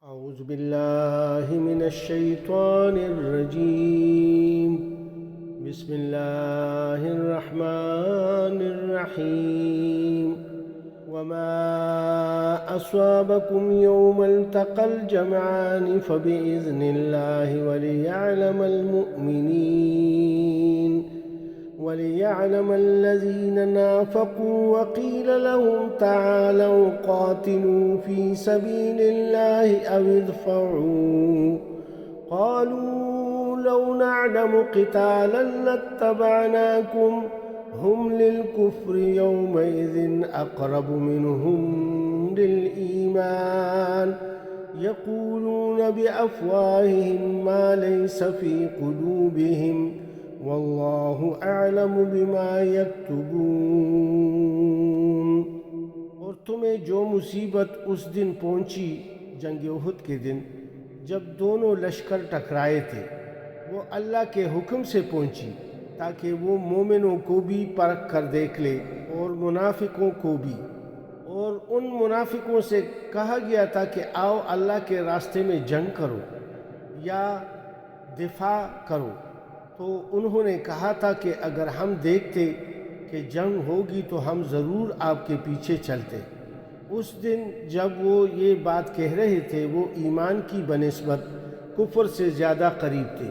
أعوذ بالله من الشيطان الرجيم. بسم الله الرحمن الرحيم. وما أصابكم يوم التقى الجمعان فبإذن الله وليعلم الذين نافقوا وقيل لهم تعالوا قاتلوا في سبيل الله أو ادفعوا قالوا لو نعلم قتالا لاتبعناكم هم للكفر يومئذ أقرب منهم للإيمان يقولون بأفواههم ما ليس في قلوبهم واللہ اعلم بما یکتبون۔ اور تمہیں جو مصیبت اس دن پہنچی جنگ احد کے دن جب دونوں لشکر ٹکرائے تھے وہ اللہ کے حکم سے پہنچی تاکہ وہ مومنوں کو بھی پرکھ کر دیکھ لے اور منافقوں کو بھی، اور ان منافقوں سے کہا گیا تھا کہ آؤ اللہ کے راستے میں جنگ کرو یا دفاع کرو، تو انہوں نے کہا تھا کہ اگر ہم دیکھتے کہ جنگ ہوگی تو ہم ضرور آپ کے پیچھے چلتے۔ اس دن جب وہ یہ بات کہہ رہے تھے وہ ایمان کی بنسبت کفر سے زیادہ قریب تھے۔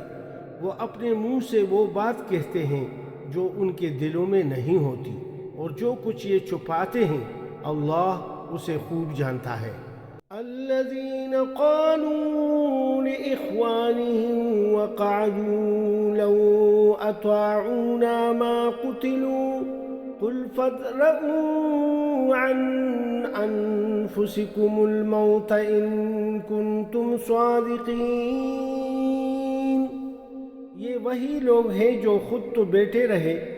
وہ اپنے منہ سے وہ بات کہتے ہیں جو ان کے دلوں میں نہیں ہوتی، اور جو کچھ یہ چھپاتے ہیں اللہ اسے خوب جانتا ہے۔ الذين قالوا لإخوانهم وقعدوا لو أطاعونا ما قتلوا قل فادرءوا عن أنفسكم الموت إن كنتم صادقين۔ یہ وہی لوگ ہیں جو خود تو بیٹے رہے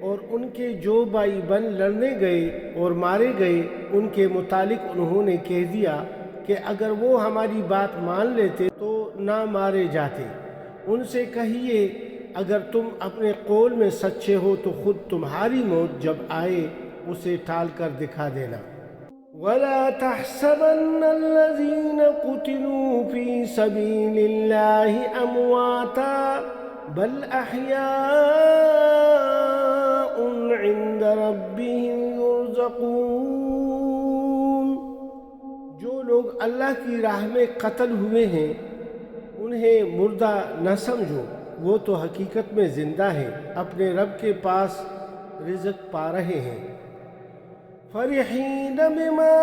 اور ان کے جو بھائی بن لڑنے گئے اور مارے گئے ان کے متعلق انہوں نے کہہ دیا کہ اگر وہ ہماری بات مان لیتے تو نہ مارے جاتے۔ ان سے کہیے اگر تم اپنے قول میں سچے ہو تو خود تمہاری موت جب آئے اسے ٹال کر دکھا دینا۔ وَلَا تَحْسَبَنَّ الَّذِينَ قُتِلُوا فِي سَبِيلِ اللَّهِ أَمْوَاتًا بَلْ أَحْيَاءٌ عِندَ رَبِّهِمْ يُرْزَقُونَ۔ جو لوگ اللہ کی راہ میں قتل ہوئے ہیں انہیں مردہ نہ سمجھو، وہ تو حقیقت میں زندہ ہیں، اپنے رب کے پاس رزق پا رہے ہیں۔ فرحین بما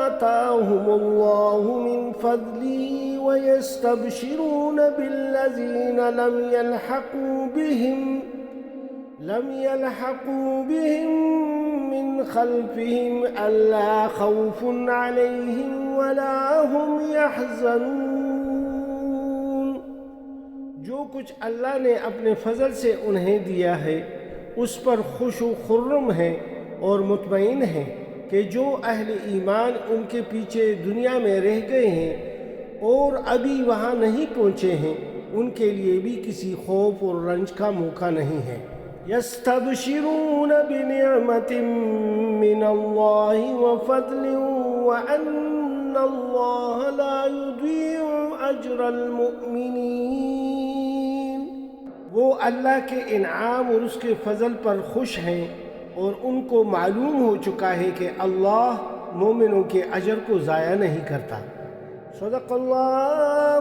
آتاهم اللہ من فضله ويستبشرون بالذین لم يلحقوا بهم من خلفهم ألا خوف عليهم ولا هم يحزنون۔ جو کچھ اللہ نے اپنے فضل سے انہیں دیا ہے اس پر خوش و خرم ہیں اور مطمئن ہیں کہ جو اہل ایمان ان کے پیچھے دنیا میں رہ گئے ہیں اور ابھی وہاں نہیں پہنچے ہیں ان کے لیے بھی کسی خوف اور رنج کا موقع نہیں ہے۔ يستبشرون بنعمة من الله وفضل وأن الله لا يضيع أجر المؤمنين۔ وہ اللہ کے انعام اور اس کے فضل پر خوش ہیں اور ان کو معلوم ہو چکا ہے کہ اللہ مومنوں کے اجر کو ضائع نہیں کرتا۔ صدق اللہ